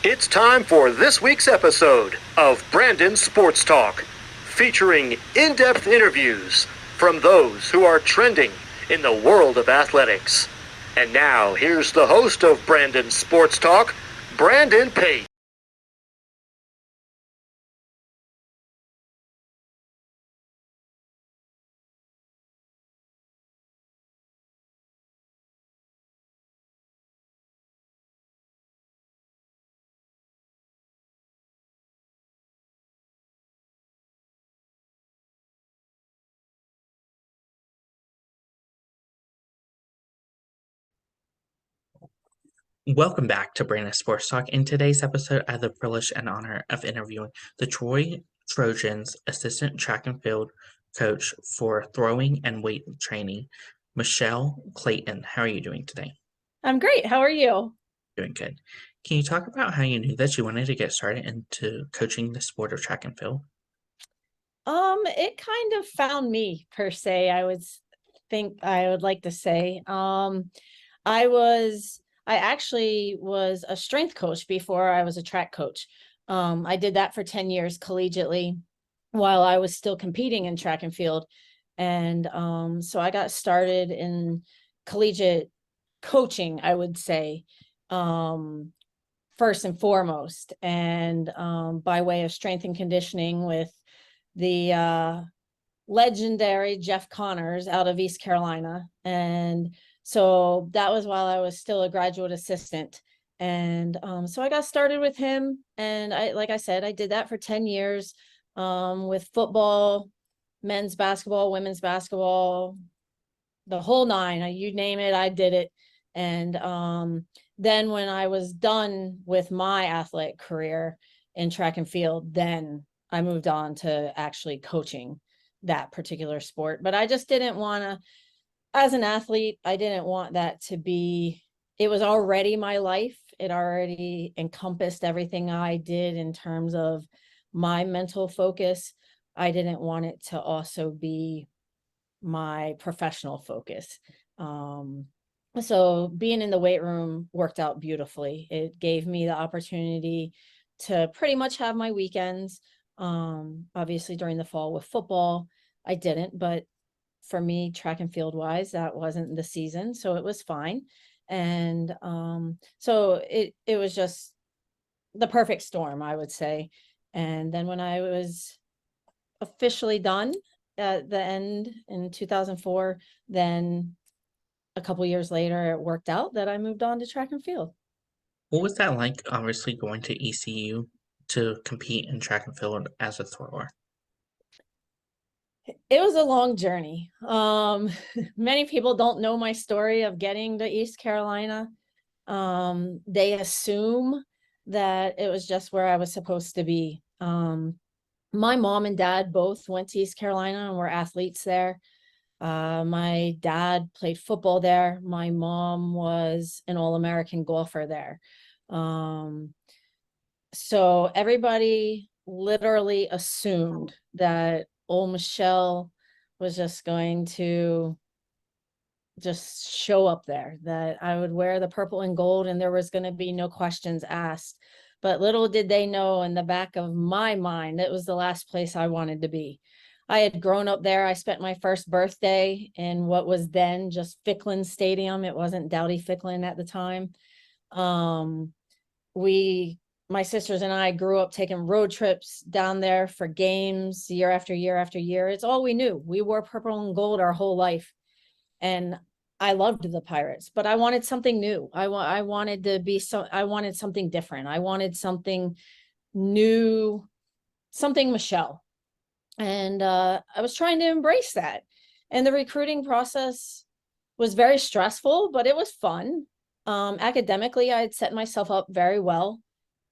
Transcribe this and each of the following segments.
It's time for this week's episode of Brandon Sports Talk, featuring in-depth interviews from those who are trending in the world of athletics. And now, here's the host of Brandon Sports Talk, Brandon Pate. Welcome back to Brandon Sports Talk. In today's episode, I have the privilege and honor of interviewing the Trojans assistant track and field coach for throwing and weight training, Michelle Clayton. How are you doing today? I'm great. How are you? Doing good. Can you talk about how you knew that you wanted to get started into coaching the sport of track and field? It kind of found me per se, I would like to say. I actually was a strength coach before I was a track coach. I did that for 10 years collegiately while I was still competing in track and field. And so I got started in collegiate coaching, I would say, first and foremost, and by way of strength and conditioning with the legendary Jeff Connors out of East Carolina. And so that was while I was still a graduate assistant. And so I got started with him. And like I said, I did that for 10 years with football, men's basketball, women's basketball, the whole nine. You name it, I did it. And then when I was done with my athletic career in track and field, then I moved on to actually coaching that particular sport. But I just didn't want to, as an athlete, I didn't want that to be, it was already my life. It already encompassed everything I did in terms of my mental focus. I didn't want it to also be my professional focus. So being in the weight room worked out beautifully. It gave me the opportunity to pretty much have my weekends. Obviously during the fall with football, I didn't, but for me, track and field wise, that wasn't the season. So it was fine. And so it was just the perfect storm, I would say. And then when I was officially done at the end in 2004, then a couple years later, it worked out that I moved on to track and field. What was that like, obviously, going to ECU to compete in track and field as a thrower? It was a long journey. Many people don't know my story of getting to East Carolina. They assume that it was just where I was supposed to be. My mom and dad both went to East Carolina and were athletes there. My dad played football there. My mom was an All-American golfer there. So everybody literally assumed that old Michelle was just going to just show up there, that I would wear the purple and gold and there was going to be no questions asked. But little did they know, in the back of my mind, it was the last place I wanted to be. I had grown up there. I spent my first birthday in what was then just Ficklin Stadium. It wasn't Dowdy Ficklin at the time. My sisters and I grew up taking road trips down there for games year after year after year. It's all we knew. We wore purple and gold our whole life. And I loved the Pirates, but I wanted something new. I wanted something different. I wanted something new, something Michelle. And I was trying to embrace that. And the recruiting process was very stressful, but it was fun. Academically, I had set myself up very well.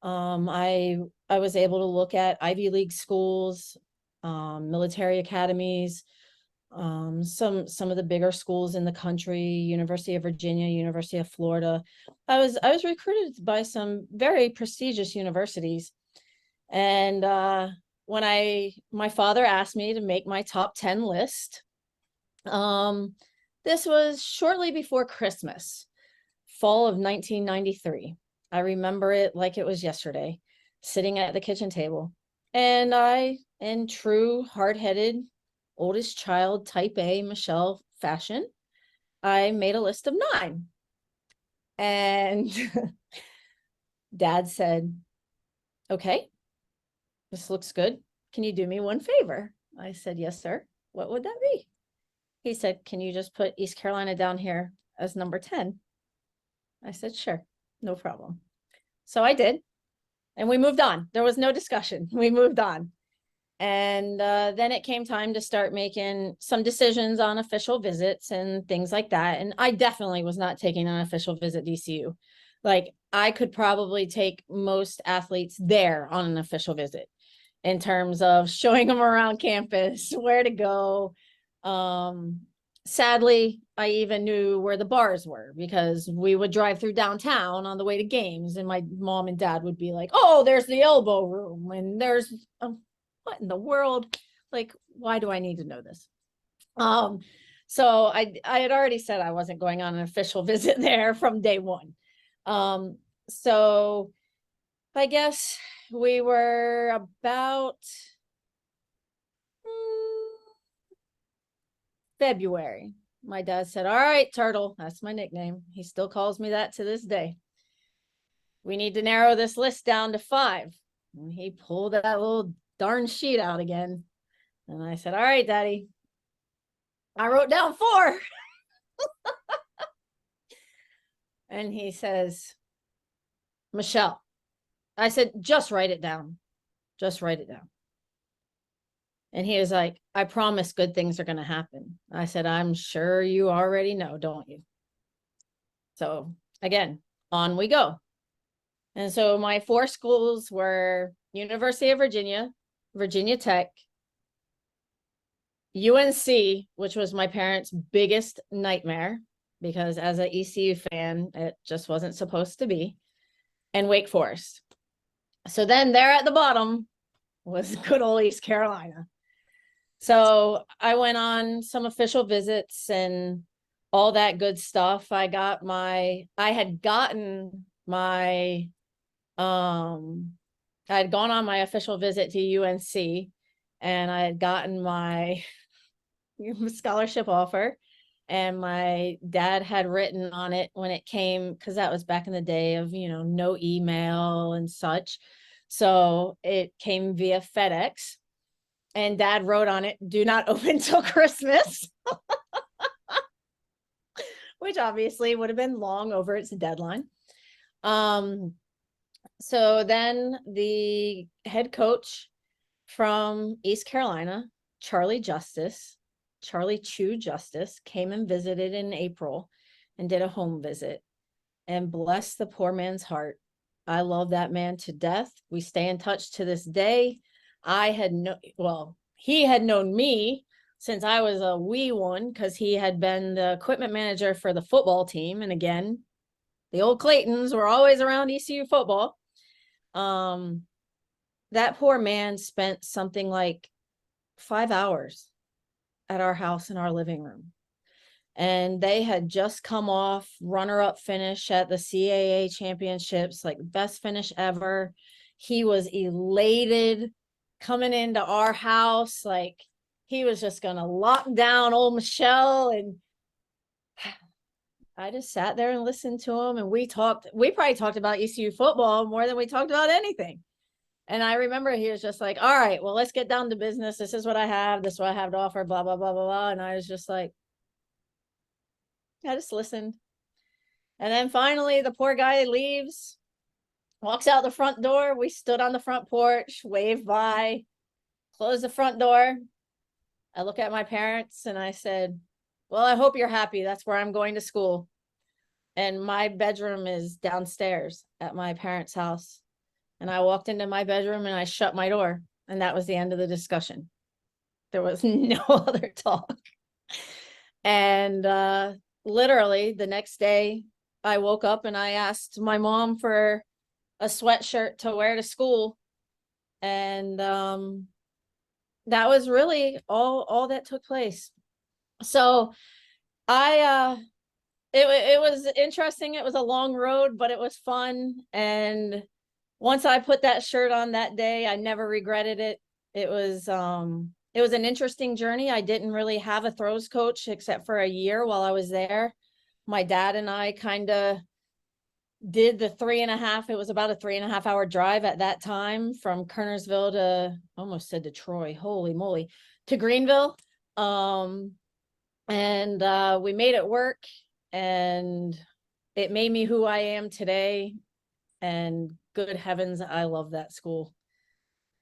I was able to look at Ivy League schools, military academies, some of the bigger schools in the country, University of Virginia, University of Florida. I was recruited by some very prestigious universities. And when my father asked me to make my top 10 list, this was shortly before Christmas, fall of 1993. I remember it like it was yesterday, sitting at the kitchen table. And I, in true hard-headed, oldest child, type A, Michelle fashion, I made a list of 9. And Dad said, okay, this looks good. Can you do me one favor? I said, yes, sir. What would that be? He said, can you just put East Carolina down here as number 10? I said, sure, no problem. So I did. And we moved on. There was no discussion. We moved on. And then it came time to start making some decisions on official visits and things like that. And I definitely was not taking an official visit to ECU. Like, I could probably take most athletes there on an official visit in terms of showing them around campus, where to go. Sadly, I even knew where the bars were because we would drive through downtown on the way to games, and my mom and dad would be like, oh, there's the elbow room, and there's what in the world? Like, why do I need to know this? So I had already said I wasn't going on an official visit there from day one. So I guess we were about February. My dad said, all right, Turtle, that's my nickname. He still calls me that to this day. We need to narrow this list down to 5. And he pulled that little darn sheet out again. And I said, all right, Daddy. I wrote down 4. And he says, Michelle. I said, just write it down. Just write it down. And he was like, I promise good things are going to happen. I said, I'm sure you already know, don't you? So again, on we go. And so my 4 schools were University of Virginia, Virginia Tech, UNC, which was my parents' biggest nightmare because as an ECU fan, it just wasn't supposed to be, and Wake Forest. So then there at the bottom was good old East Carolina. So I went on some official visits and all that good stuff. I had gone on my official visit to UNC, and I had gotten my scholarship offer, and my dad had written on it when it came, because that was back in the day of, no email and such. So it came via FedEx, and Dad wrote on it, do not open till Christmas, which obviously would have been long over its deadline. So then the head coach from East Carolina, Charlie Chu Justice, came and visited in April and did a home visit, and bless the poor man's heart. I love that man to death. We stay in touch to this day. He had known me since I was a wee one because he had been the equipment manager for the football team. And again, the old Claytons were always around ECU football. That poor man spent something like 5 hours at our house in our living room. And they had just come off runner-up finish at the CAA championships, like best finish ever. He was elated coming into our house. Like, he was just going to lock down old Michelle. And I just sat there and listened to him. And we probably talked about ECU football more than we talked about anything. And I remember he was just like, all right, well, let's get down to business. This is what I have. This is what I have to offer, blah, blah, blah, blah, blah. And I was just like, I just listened. And then finally, the poor guy leaves, walks out the front door. We stood on the front porch, waved by, closed the front door. I look at my parents and I said, well, I hope you're happy. That's where I'm going to school. And my bedroom is downstairs at my parents' house. And I walked into my bedroom and I shut my door. And that was the end of the discussion. There was no other talk. And literally the next day, I woke up and I asked my mom for a sweatshirt to wear to school. And that was really all that took place. So I it was interesting. It was a long road, but it was fun. And once I put that shirt on that day, I never regretted it. It was an interesting journey. I didn't really have a throws coach except for a year while I was there. My dad and I kind of did the 3.5, it was about a 3.5 hour drive at that time from Kernersville to, almost said to Troy, holy moly, to Greenville. And we made it work, and it made me who I am today. And good heavens, I love that school.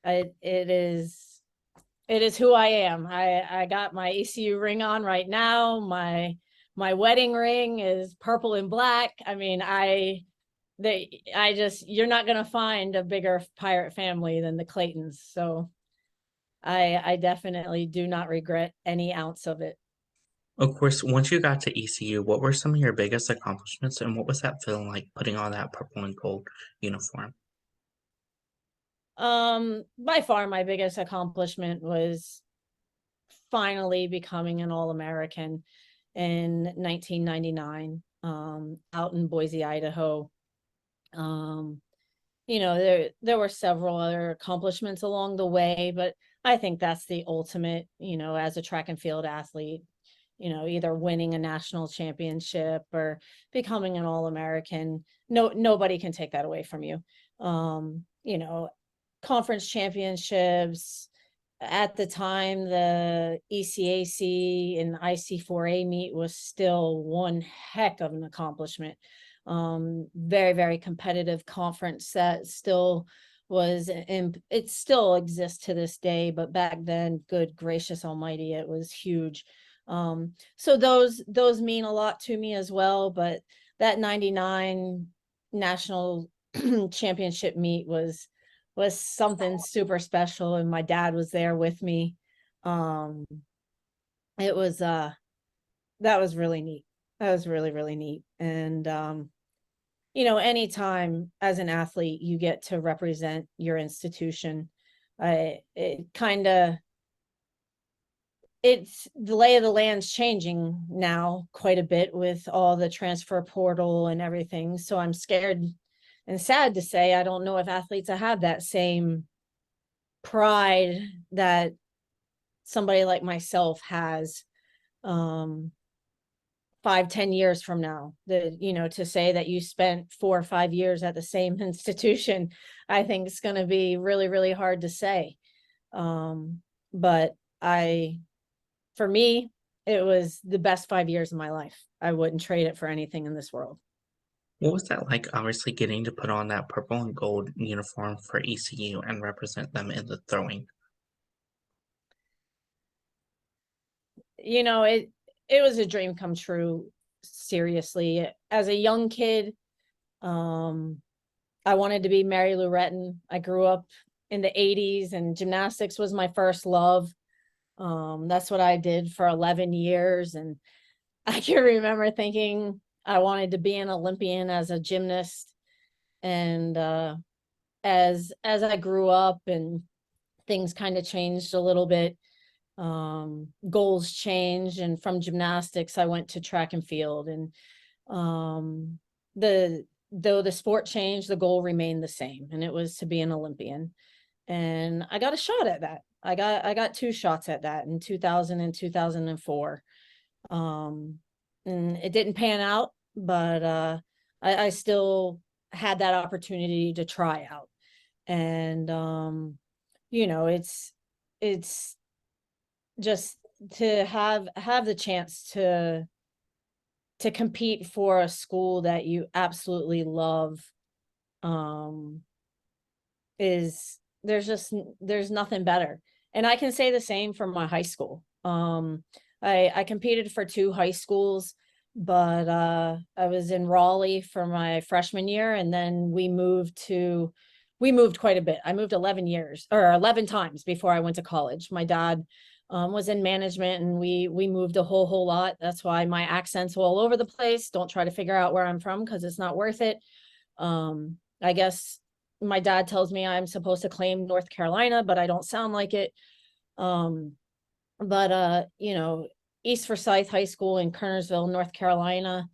It is who I am. I got my ECU ring on right now. My wedding ring is purple and black. I mean, you're not going to find a bigger Pirate family than the Claytons. So I definitely do not regret any ounce of it. Of course, once you got to ECU, what were some of your biggest accomplishments, and what was that feeling like putting on that purple and gold uniform? By far my biggest accomplishment was finally becoming an All-American in 1999, out in Boise, Idaho. There were several other accomplishments along the way, but I think that's the ultimate, as a track and field athlete, either winning a national championship or becoming an All-American. Nobody can take that away from you. Conference championships. At the time, the ECAC and IC4A meet was still one heck of an accomplishment. Very, very competitive conference that still was, and it still exists to this day, but back then, good gracious almighty, it was huge. So those mean a lot to me as well, but that 99 national championship meet was something super special, and my dad was there with me. It was that was really neat. That was really, really neat. And anytime as an athlete you get to represent your institution, it's the lay of the land's changing now quite a bit with all the transfer portal and everything. So I'm scared and sad to say I don't know if athletes have that same pride that somebody like myself has 5-10 years from now. To say that you spent 4 or 5 years at the same institution, I think it's going to be really, really hard to say. But for me, it was the best 5 years of my life. I wouldn't trade it for anything in this world. What was that like, obviously, getting to put on that purple and gold uniform for ECU and represent them in the throwing? It was a dream come true. Seriously, as a young kid, I wanted to be Mary Lou Retton. I grew up in the 80s, and gymnastics was my first love. That's what I did for 11 years. And I can remember thinking I wanted to be an Olympian as a gymnast. And as I grew up and things kind of changed a little bit, goals changed, and from gymnastics I went to track and field. And though the sport changed, the goal remained the same, and it was to be an Olympian. And I got a shot at that. I got 2 shots at that in 2000 and 2004. And it didn't pan out, but I still had that opportunity to try out. And it's just to have the chance to compete for a school that you absolutely love, there's nothing better. And I can say the same for my high school. I competed for 2 high schools, but I was in Raleigh for my freshman year, and then we moved quite a bit. I moved 11 times before I went to college. My dad was in management, and we moved a whole lot. That's why my accent's all over the place. Don't try to figure out where I'm from, because it's not worth it. I guess my dad tells me I'm supposed to claim North Carolina, but I don't sound like it. East Forsyth High School in Kernersville, North Carolina,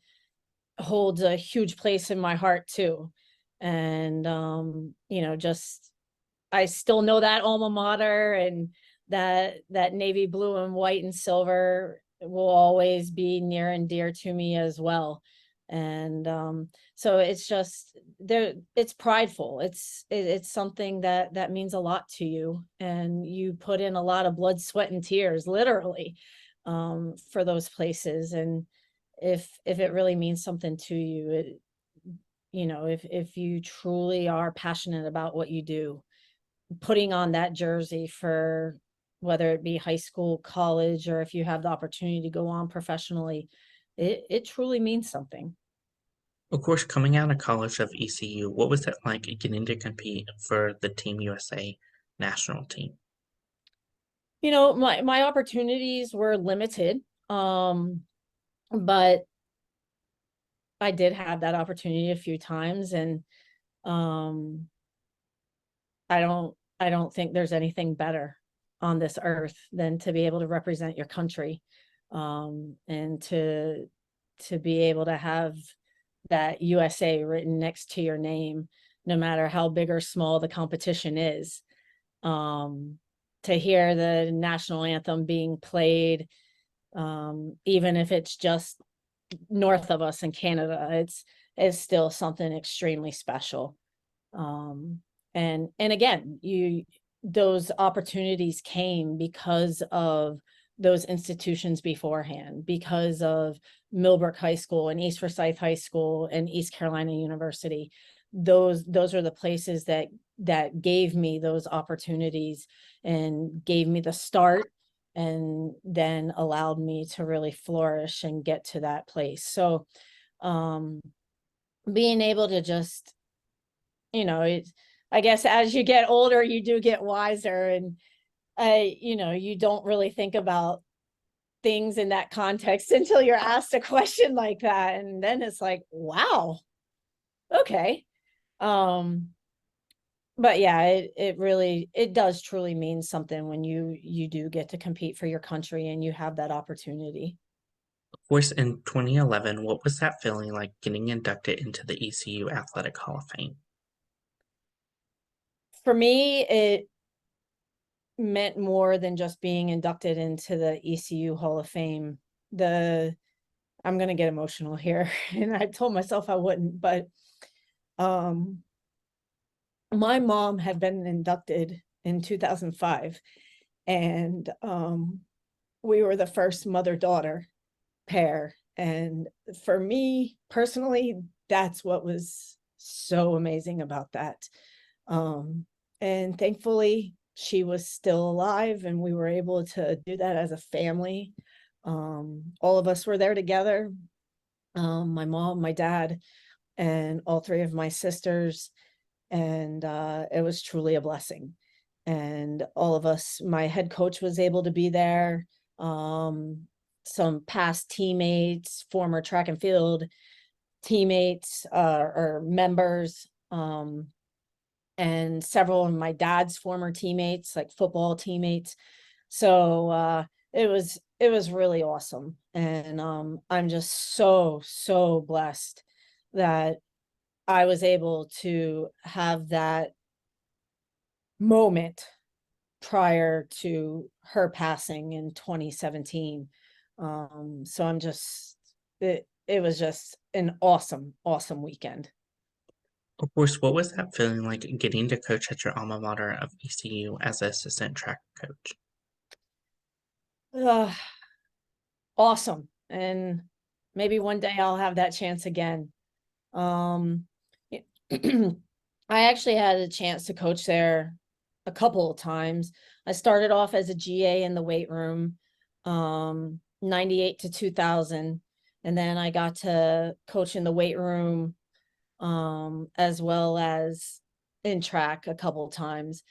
holds a huge place in my heart too. And, just, I still know that alma mater, and that navy blue and white and silver will always be near and dear to me as well. And so it's just there, it's prideful. It's something that means a lot to you, and you put in a lot of blood, sweat, and tears, literally, for those places. And if it really means something to you, if you truly are passionate about what you do, putting on that jersey for whether it be high school, college, or if you have the opportunity to go on professionally, it truly means something. Of course, coming out of college of ECU, what was it like getting to compete for the Team USA national team? My opportunities were limited, but I did have that opportunity a few times, and um, I don't think there's anything better on this earth than to be able to represent your country, and to be able to have that USA written next to your name, no matter how big or small the competition is. Um, to hear the national anthem being played, even if it's just north of us in Canada, it's still something extremely special. Um, and again, those opportunities came because of those institutions beforehand, because of Millbrook High School and East Forsyth High School and East Carolina University. Those are the places that gave me those opportunities and gave me the start, and then allowed me to really flourish and get to that place. So um being able to just, I guess as you get older, you do get wiser, and you don't really think about things in that context until you're asked a question like that, and then it's like, wow, okay. Um, but yeah, it does truly mean something when you do get to compete for your country and you have that opportunity. Of course, in 2011, what was that feeling like getting inducted into the ECU Athletic Hall of Fame? For me, it meant more than just being inducted into the ECU Hall of Fame. The I'm gonna get emotional here, and I told myself I wouldn't, but um, my mom had been inducted in 2005, and we were the first mother-daughter pair. And for me personally, that's what was so amazing about that. Um, and thankfully, she was still alive, and we were able to do that as a family. All of us were there together. My mom, my dad, and all three of my sisters. And it was truly a blessing. And all of us, my head coach was able to be there. Um, some past teammates, former track and field teammates, or members, and several of my dad's former teammates, like football teammates. So it was really awesome. And I'm just so blessed that I was able to have that moment prior to her passing in 2017. So it was just an awesome weekend. Of course, what was that feeling like getting to coach at your alma mater of ECU as an assistant track coach? Uh, awesome. And maybe one day I'll have that chance again. Um, I actually had a chance to coach there a couple of times. I started off as a GA in the weight room, 98 to 2000. And then I got to coach in the weight room, as well as in track a couple of times.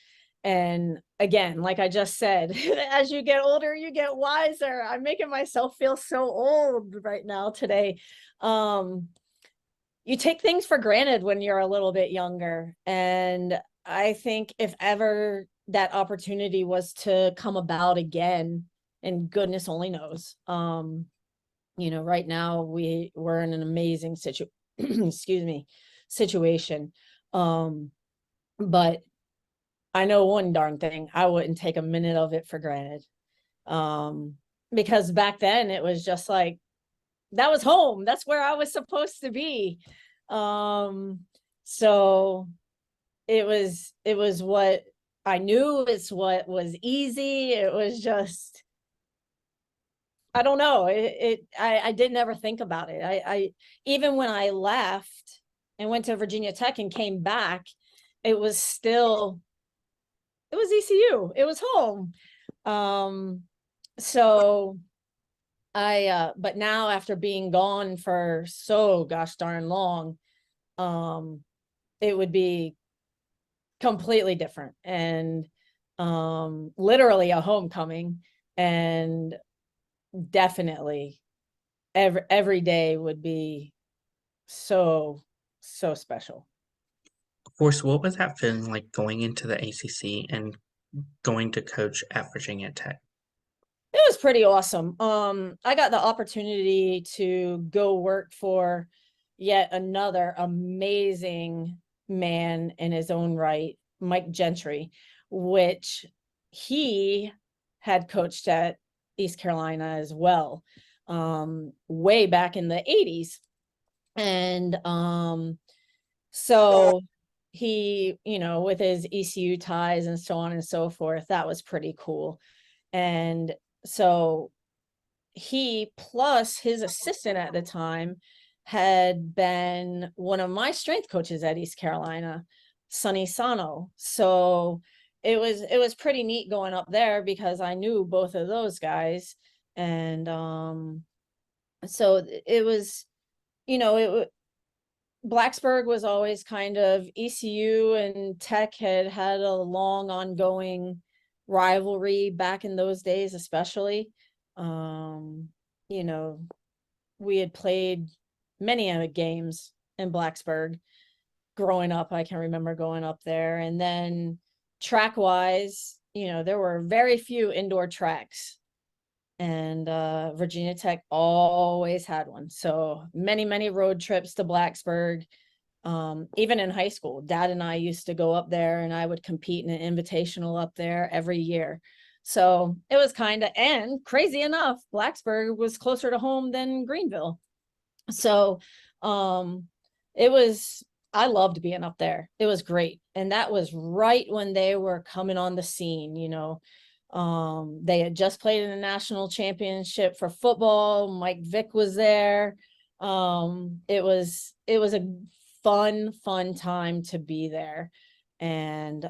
And again, like I just said, as you get older, you get wiser. I'm making myself feel so old right now today. Um, you take things for granted when you're a little bit younger. And I think if ever that opportunity was to come about again, and goodness only knows, right now we're in an amazing excuse me, situation. But I know one darn thing, I wouldn't take a minute of it for granted. Because back then it was just like, that was home. That's where I was supposed to be. So it was what I knew. It's what was easy. It was just, I don't know. I didn't ever think about it. I even when I left and went to Virginia Tech and came back, it was still, it was ECU. It was home. So but now after being gone for so gosh darn long, it would be completely different and literally a homecoming, and definitely every day would be so special. Of course, what was that feeling like going into the ACC and going to coach at Virginia Tech? It was pretty awesome. I got the opportunity to go work for yet another amazing man in his own right, Mike Gentry, which he had coached at East Carolina as well, way back in the 80s. And so he, with his ECU ties and so on and so forth, that was pretty cool. And so he, plus his assistant at the time, had been one of my strength coaches at East Carolina, Sonny Sano. So it was pretty neat going up there because I knew both of those guys. And so it was, it Blacksburg was always kind of, ECU and Tech had a long ongoing rivalry back in those days, especially. Um, you know, we had played many games in Blacksburg growing up. I can remember going up there. And then track wise, there were very few indoor tracks. And Virginia Tech always had one. So many road trips to Blacksburg. Even in high school, Dad and I used to go up there, and I would compete in an invitational up there every year. So it was and crazy enough, Blacksburg was closer to home than Greenville. So it was, I loved being up there. It was great. And that was right when they were coming on the scene. They had just played in the national championship for football. Mike Vick was there. It was a fun time to be there. And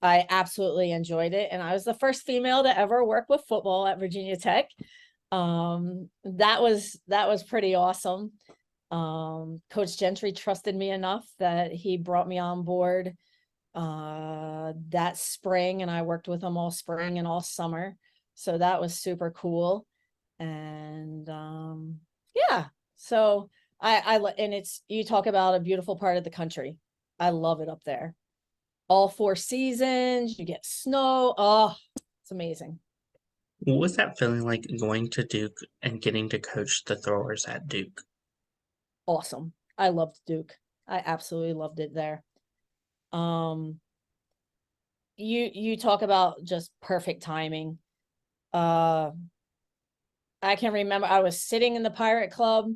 I absolutely enjoyed it. And I was the first female to ever work with football at Virginia Tech. That was pretty awesome. Coach Gentry trusted me enough that he brought me on board that spring, and I worked with him all spring and all summer. So that was super cool. And yeah, so and you talk about a beautiful part of the country. I love it up there. All 4 seasons, you get snow. Oh, it's amazing. What was that feeling like going to Duke and getting to coach the throwers at Duke? Awesome. I loved Duke. I absolutely loved it there. You talk about just perfect timing. I can remember I was sitting in the Pirate Club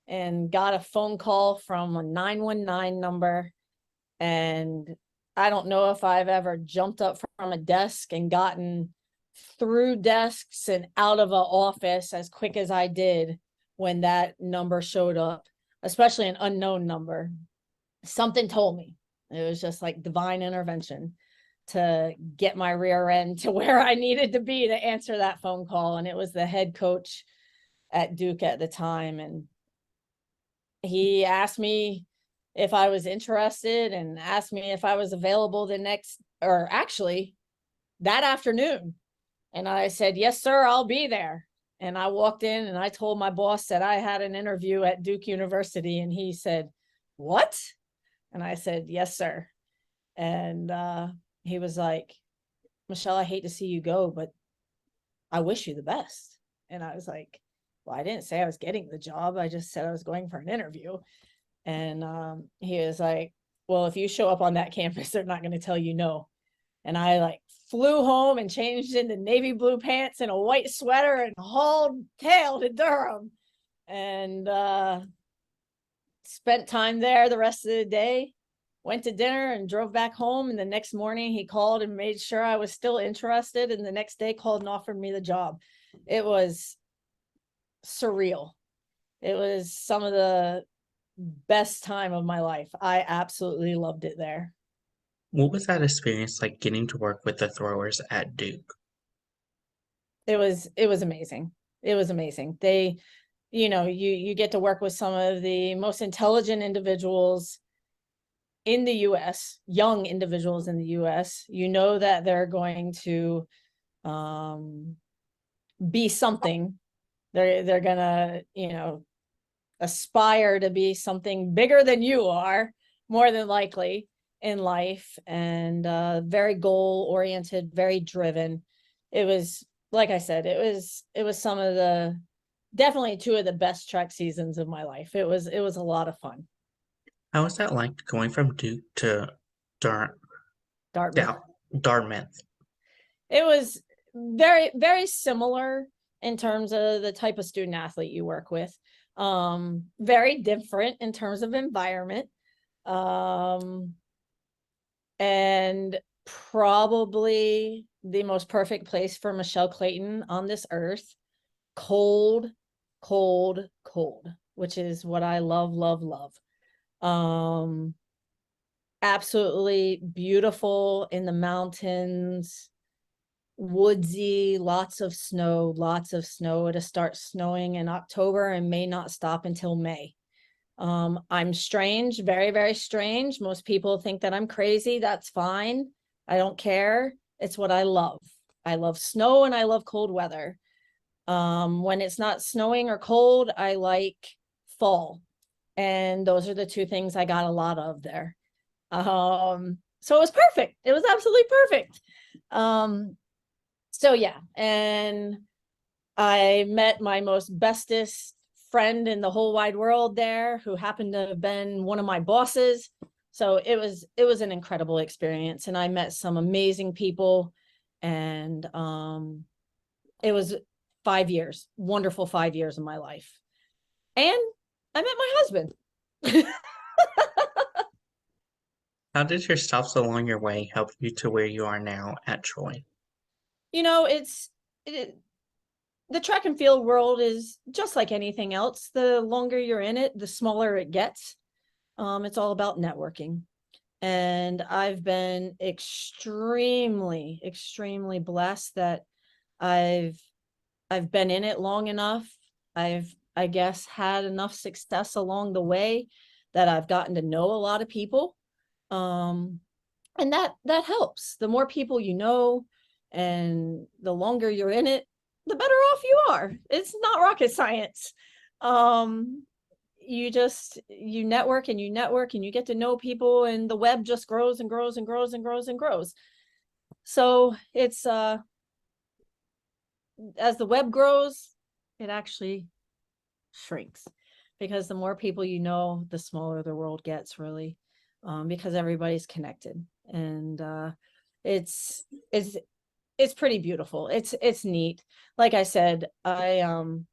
and got a phone call from a 919 number. And I don't know if I've ever jumped up from a desk and gotten through desks and out of an office as quick as I did when that number showed up, especially an unknown number. Something told me. It was just like divine intervention to get my rear end to where I needed to be to answer that phone call. And it was the head coach at Duke at the time. And he asked me if I was interested and asked me if I was available that afternoon. And I said, yes, sir, I'll be there. And I walked in and I told my boss that I had an interview at Duke University. And he said, what? And I said, yes, sir. And he was like, Michelle, I hate to see you go, but I wish you the best. And I was like, well, I didn't say I was getting the job. I just said I was going for an interview. And he was like, well, if you show up on that campus, they're not going to tell you no. And I like flew home and changed into navy blue pants and a white sweater and hauled tail to Durham and spent time there the rest of the day, went to dinner and drove back home. And the next morning he called and made sure I was still interested. And the next day called and offered me the job. It was surreal. It was some of the best time of my life. I absolutely loved it there. What was that experience like getting to work with the throwers at Duke? It was amazing. It was amazing. They, you get to work with some of the most intelligent individuals in the US, young individuals in the US. You know that they're going to be something. They're gonna, aspire to be something bigger than you are, more than likely in life, and very goal oriented, very driven. It was, like I said, it was some of the, definitely two of the best track seasons of my life. It was a lot of fun. How was that like going from Duke to Dar- Dartmouth. Dartmouth? It was very, very similar in terms of the type of student athlete you work with. Very different in terms of environment. And probably the most perfect place for Michelle Clayton on this earth. Cold, cold, cold, which is what I love, love, love. Absolutely beautiful in the mountains, woodsy, lots of snow, lots of snow. It'll start snowing in October and may not stop until May. I'm strange, very, very strange. Most people think that I'm crazy. That's fine. I don't care. It's what I love. I love snow and I love cold weather. When it's not snowing or cold, I like fall. And those are the two things I got a lot of there. So it was perfect. It was absolutely perfect. So yeah, and I met my most bestest friend in the whole wide world there, who happened to have been one of my bosses. So it was an incredible experience, and I met some amazing people, and it was 5 years, wonderful 5 years of my life. And I met my husband. How did your stops along your way help you to where you are now at Troy? The track and field world is just like anything else. The longer you're in it, the smaller it gets. It's all about networking. And I've been extremely, extremely blessed that I've been in it long enough. I guess, had enough success along the way that I've gotten to know a lot of people. And that helps. The more people you know and the longer you're in it, the better off you are. It's not rocket science. You network and you network and you get to know people, and the web just grows and grows and grows and grows and grows. So it's as the web grows, it actually shrinks, because the more people you know, the smaller the world gets, really, because everybody's connected. And it's pretty beautiful. It's neat. Like I said, my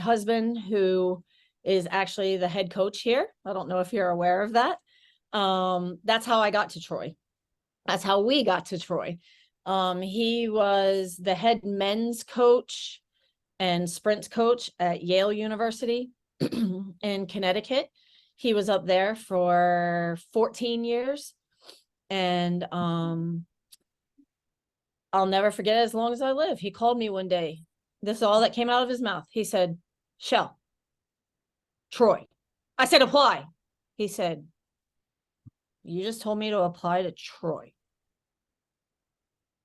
husband, who is actually the head coach here, I don't know if you're aware of that. That's how I got to Troy. That's how we got to Troy. He was the head men's coach and sprints coach at Yale University in Connecticut. He was up there for 14 years. And I'll never forget it as long as I live. He called me one day. This is all that came out of his mouth. He said, "Shell, Troy." I said, "Apply." He said, "You just told me to apply to Troy.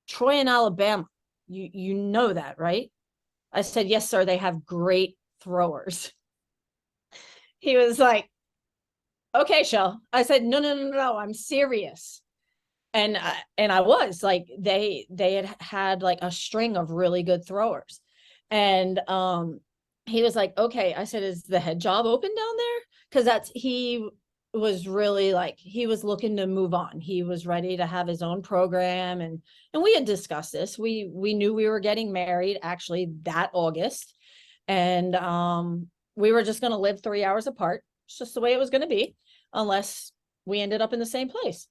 Troy in Alabama. You know that, right?" I said, "Yes, sir. They have great throwers." He was like, "Okay, Shell." I said, No. I'm serious." And I was like, they had like a string of really good throwers. And he was like, okay. I said, is the head job open down there? Because he was really like, he was looking to move on. He was ready to have his own program. And we had discussed this. We knew we were getting married actually that August. And we were just going to live 3 hours apart. It's just the way it was going to be, unless we ended up in the same place.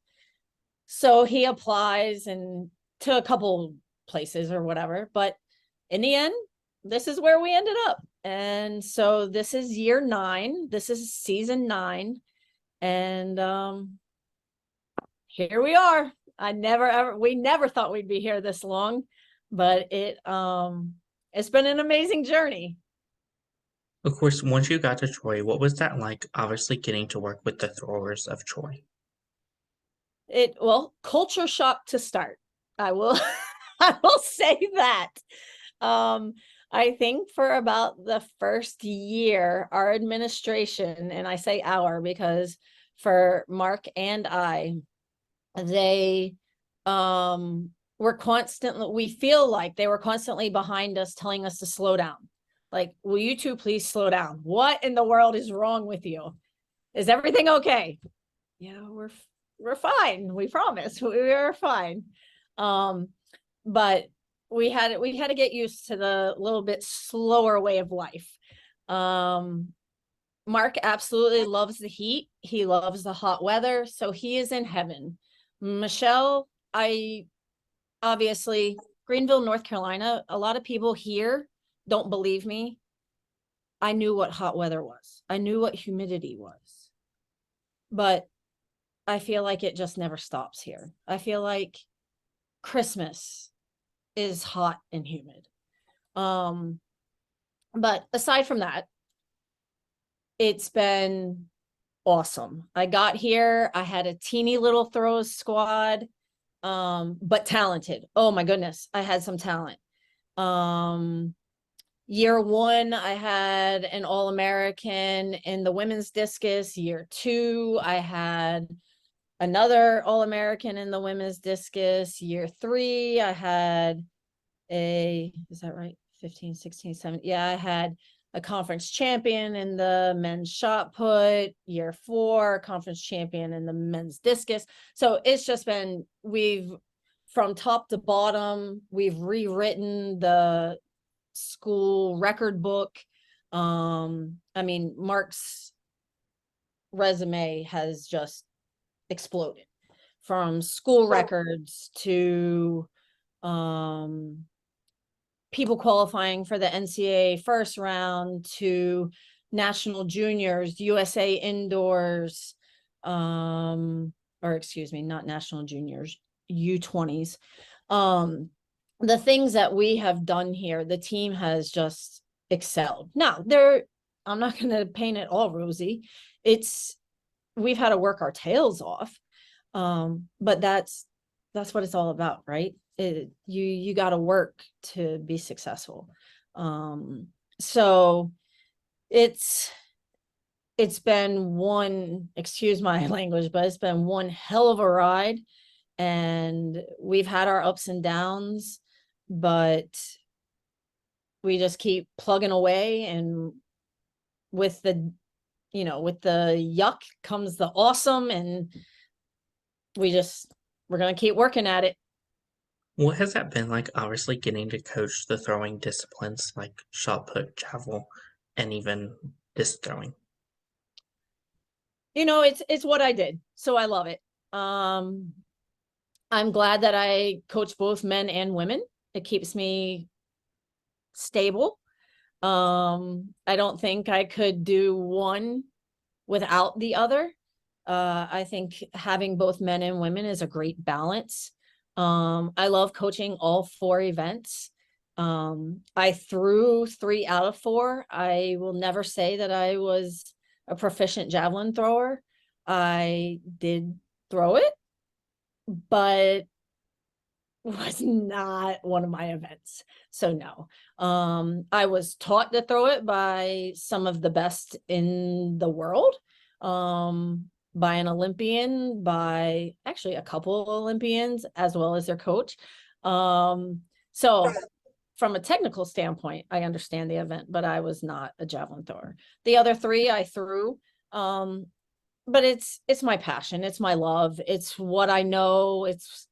So he applies and to a couple places or whatever. But in the end, this is where we ended up. And so this is year 9. This is season 9. And here we are. We never thought we'd be here this long, but it's been an amazing journey. Of course, once you got to Troy, what was that like, obviously getting to work with the throwers of Troy? Well, culture shock to start. I will I will say that. I think for about the first year, our administration, and I say our because for Mark and I, they were constantly, we feel like they were constantly behind us telling us to slow down. Like, will you two please slow down? What in the world is wrong with you? Is everything okay? Yeah, we're fine. We promise we're fine. But we had to get used to the little bit slower way of life. Mark absolutely loves the heat. He loves the hot weather, so he is in heaven. Michelle, I obviously, Greenville, North Carolina, a lot of people here don't believe me. I knew what hot weather was. I knew what humidity was. But I feel like it just never stops here. I feel like Christmas is hot and humid. But aside from that, it's been awesome. I got here, I had a teeny little throws squad, but talented. Oh my goodness, I had some talent. Year 1, I had an All-American in the women's discus. Year 2, I had another All-American in the women's discus. Year 3, I had is that right? 15, 16, 17. Yeah, I had a conference champion in the men's shot put. Year 4, conference champion in the men's discus. So it's just been, from top to bottom, we've rewritten the school record book. I mean, Mark's resume has just exploded, from school records to people qualifying for the NCAA first round to national juniors, USA indoors, or excuse me, not national juniors, U20s. The things that we have done here, the team has just excelled. Now, I'm not going to paint it all rosy. We've had to work our tails off. But that's what it's all about, right? You got to work to be successful. So it's been one, excuse my language, but it's been one hell of a ride, and we've had our ups and downs, but we just keep plugging away, and with the yuck comes the awesome, and we're going to keep working at it. What has that been like, obviously getting to coach the throwing disciplines like shot put, javel, and even disc throwing? It's what I did, so I love it. I'm glad that I coach both men and women. It keeps me stable. I don't think I could do one without the other. I think having both men and women is a great balance. I love coaching all 4 events. I threw 3 out of 4. I will never say that I was a proficient javelin thrower. I did throw it, but was not one of my events. So no. I was taught to throw it by some of the best in the world. By an Olympian, by actually a couple of Olympians, as well as their coach. So from a technical standpoint, I understand the event, but I was not a javelin thrower. The other three I threw, but it's my passion. It's my love. It's what I know. It's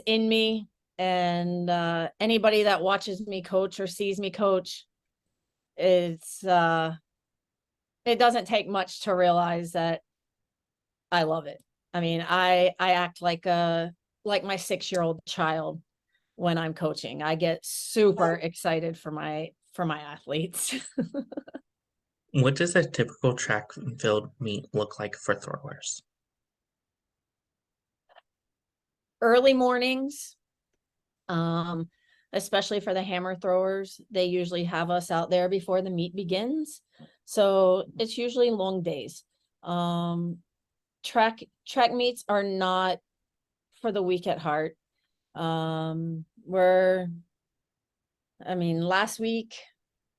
in me. And anybody that watches me coach or sees me coach, it doesn't take much to realize that I love it. I mean, I act like my 6-year-old child when I'm coaching. I get super excited for my athletes. What does a typical track and field meet look like for throwers? Early mornings, especially for the hammer throwers, they usually have us out there before the meet begins. So it's usually long days. Track meets are not for the weak at heart. Last week,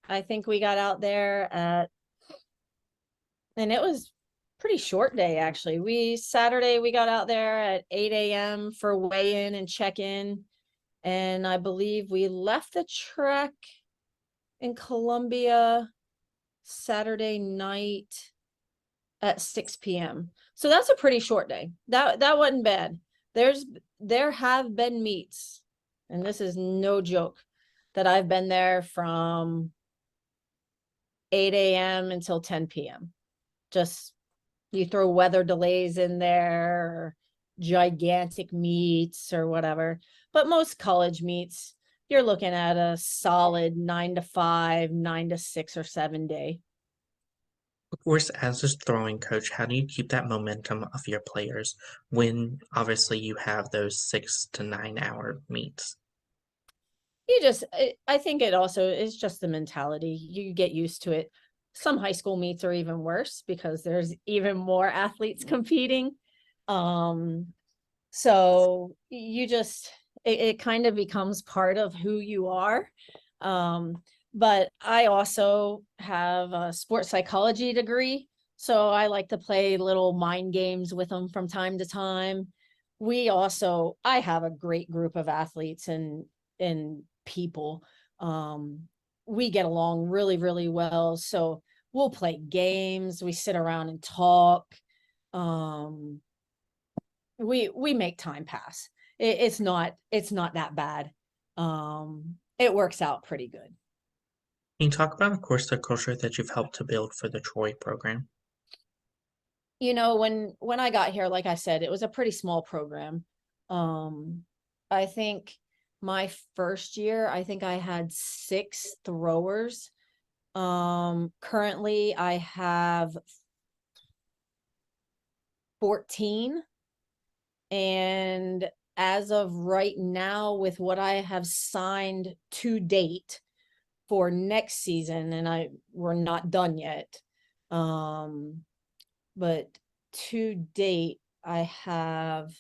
I think we got out there and it was pretty short day, actually. Saturday, we got out there at 8 a.m. for weigh-in and check-in. And I believe we left the track in Columbia Saturday night at 6 p.m. So that's a pretty short day. That wasn't bad. There have been meets, and this is no joke, that I've been there from 8 a.m. until 10 p.m. Just you throw weather delays in there, gigantic meets or whatever. But most college meets, you're looking at a solid 9 to 5, 9 to 6 or 7 day. Of course, as a throwing coach, how do you keep that momentum of your players when obviously you have those 6 to 9 hour meets? I think it also is just the mentality. You get used to it. Some high school meets are even worse because there's even more athletes competing. So it kind of becomes part of who you are. But I also have a sports psychology degree. So I like to play little mind games with them from time to time. I have a great group of athletes and people. We get along really, really well. So we'll play games. We sit around and talk. We make time pass. It's not that bad. It works out pretty good. Can you talk about, of course, the culture that you've helped to build for the Troy program? When I got here, like I said, it was a pretty small program. I think my first year, I think I had 6 throwers. Currently I have 14. And as of right now, with what I have signed to date for next season, and we're not done yet. But to date, I have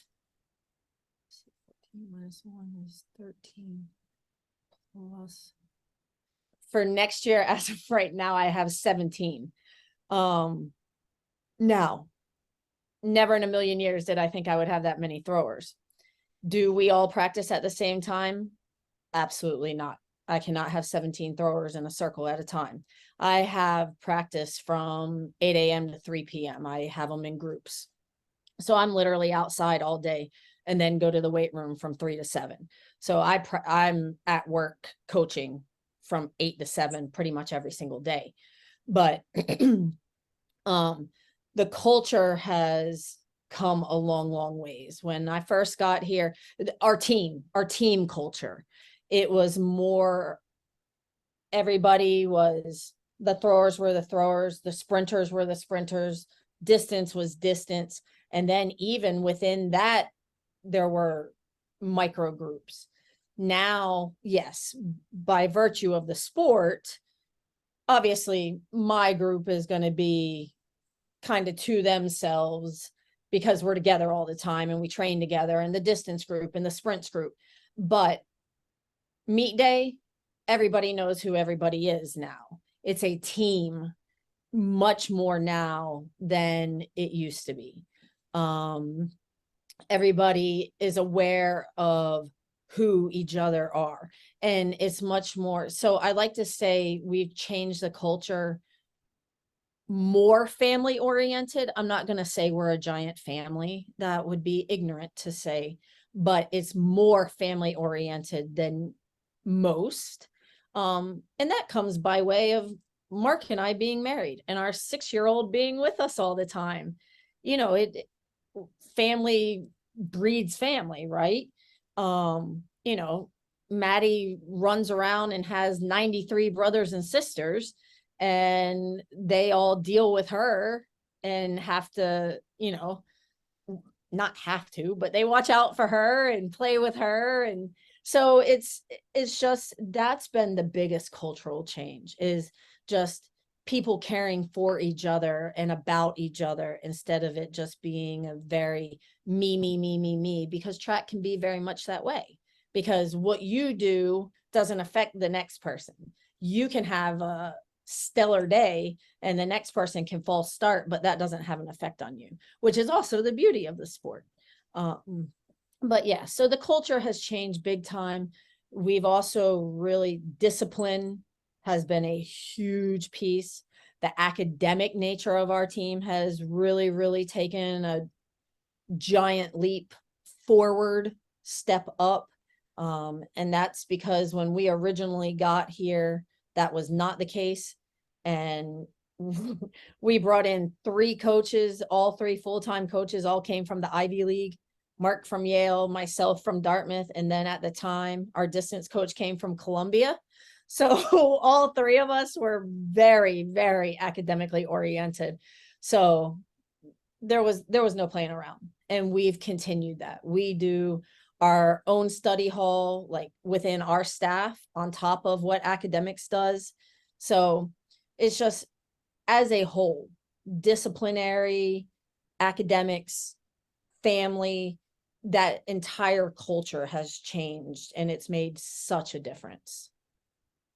14 minus 1 is 13 plus. For next year, as of right now, I have 17. Now, never in a million years did I think I would have that many throwers. Do we all practice at the same time? Absolutely not. I cannot have 17 throwers in a circle at a time. I have practice from 8 a.m. to 3 p.m. I have them in groups. So I'm literally outside all day and then go to the weight room from 3 to 7. So I'm at work coaching from 8 to 7 pretty much every single day. But the culture has come a long, long ways. When I first got here, our team culture, it was more, the throwers were the throwers, the sprinters were the sprinters, distance was distance. And then even within that, there were micro groups. Now, yes, by virtue of the sport, obviously my group is going to be kind of to themselves because we're together all the time and we train together, and the distance group and the sprints group. But meet day, everybody knows who everybody is now. It's a team much more now than it used to be. Everybody is aware of who each other are. And it's much more. So I like to say we've changed the culture more family oriented. I'm not going to say we're a giant family. That would be ignorant to say, but it's more family oriented than most. And that comes by way of Mark and I being married and our 6-year-old being with us all the time. Family breeds family, right? You know, Maddie runs around and has 93 brothers and sisters, and they all deal with her and have to, not have to, but they watch out for her and play with her. And so it's just, that's been the biggest cultural change, is just people caring for each other and about each other, instead of it just being a very me, because track can be very much that way, because what you do doesn't affect the next person. You can have a stellar day and the next person can false start, but that doesn't have an effect on you, which is also the beauty of the sport. But yeah, so the culture has changed big time. We've also really, discipline has been a huge piece. The academic nature of our team has really, really taken a giant leap forward, step up. And that's because when we originally got here, that was not the case. And we brought in 3 coaches, all 3 full-time coaches, all came from the Ivy League. Mark from Yale, myself from Dartmouth, and then at the time, our distance coach came from Columbia. So all 3 of us were very, very academically oriented. So there was no playing around, and we've continued that. We do our own study hall, like within our staff, on top of what academics does. So it's just, as a whole, disciplinary, academics, family, that entire culture has changed, and it's made such a difference.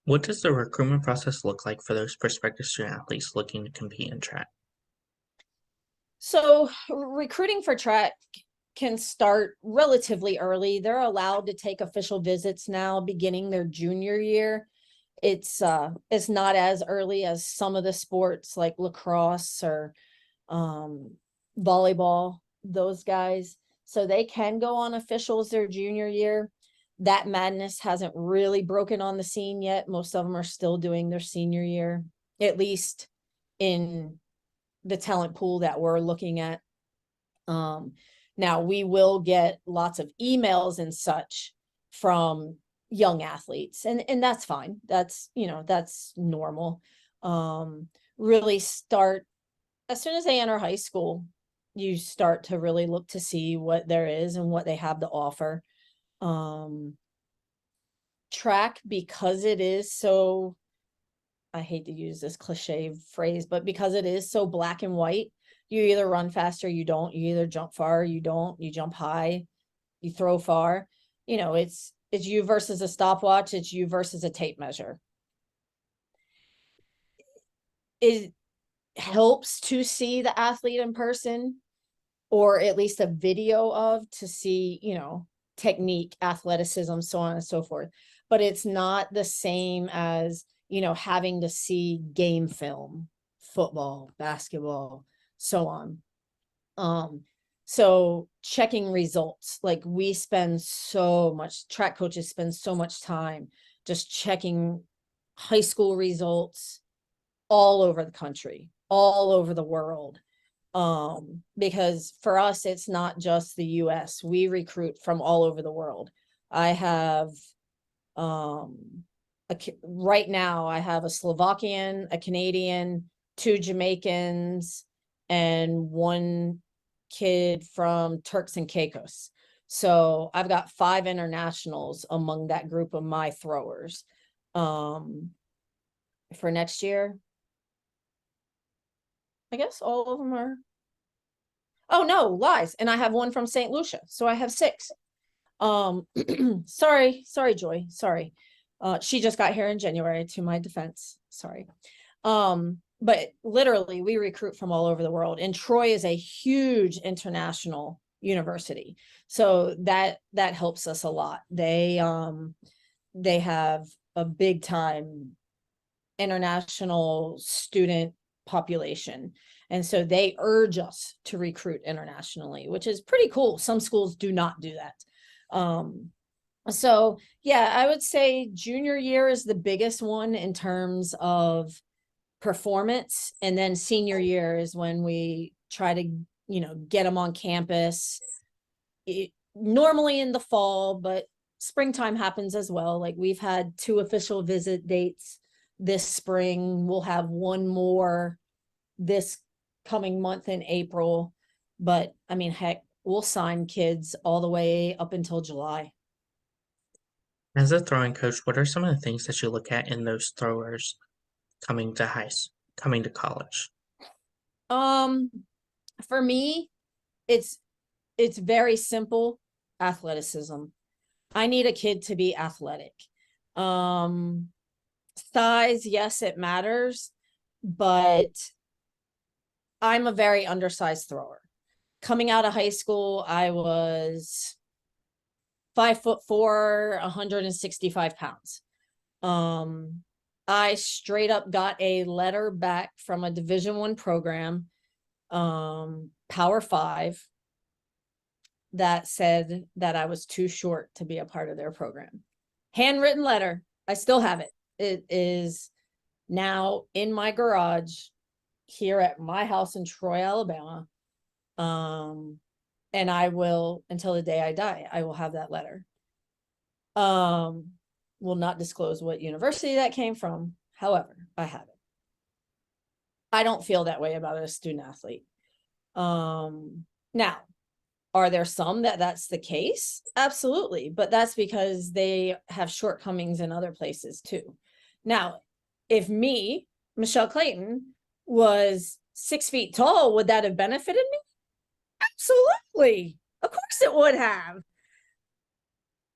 What does the recruitment process look like for those prospective student athletes looking to compete in track? So recruiting for track can start relatively early. They're allowed to take official visits now beginning their junior year. It's not as early as some of the sports like lacrosse or volleyball, those guys. So they can go on officials their junior year. That madness hasn't really broken on the scene yet. Most of them are still doing their senior year, at least in the talent pool that we're looking at. Now we will get lots of emails and such from young athletes, and that's fine. That's normal. Really start as soon as they enter high school, you start to really look to see what there is and what they have to offer. Track, because it is so, I hate to use this cliche phrase, but because it is so black and white, you either run faster, you don't, you either jump far, you don't, you jump high, you throw far. It's you versus a stopwatch, it's you versus a tape measure. It helps to see the athlete in person, or at least a video of, to see, technique, athleticism, so on and so forth. But it's not the same as, having to see game film, football, basketball, so on. So checking results, like track coaches spend so much time just checking high school results all over the country, all over the world. Because for us, it's not just the US. We recruit from all over the world. I have, right now I have a Slovakian, a Canadian, 2 Jamaicans, and 1 kid from Turks and Caicos. So I've got 5 internationals among that group of my throwers. For next year, I guess all of them are. Oh no, lies. And I have 1 from St. Lucia. So I have 6. Sorry, Joy. Sorry. She just got here in January, to my defense. Sorry. But literally we recruit from all over the world. And Troy is a huge international university. So that helps us a lot. They have a big time international student population. And so they urge us to recruit internationally, which is pretty cool. Some schools do not do that. So yeah, I would say junior year is the biggest one in terms of performance. And then senior year is when we try to, get them on campus. Normally in the fall, but springtime happens as well. Like we've had 2 official visit dates this spring. We'll have one more this coming month in April. But I mean, heck, we'll sign kids all the way up until July. As a throwing coach, what are some of the things that you look at in those throwers coming to college? For me, it's very simple. Athleticism. I need a kid to be athletic. Size, yes, it matters, but I'm a very undersized thrower. Coming out of high school, I was 5'4", 165 pounds. I straight up got a letter back from a Division I program, Power 5, that said that I was too short to be a part of their program. Handwritten letter. I still have it. It is now in my garage here at my house in Troy, Alabama. And I will, until the day I die, I will have that letter. Will not disclose what university that came from. However, I have it. I don't feel that way about a student athlete. Now, are there some that's the case? Absolutely. But that's because they have shortcomings in other places too. Now, if me, Michelle Clayton, was 6 feet tall, would that have benefited me? Absolutely. Of course it would have.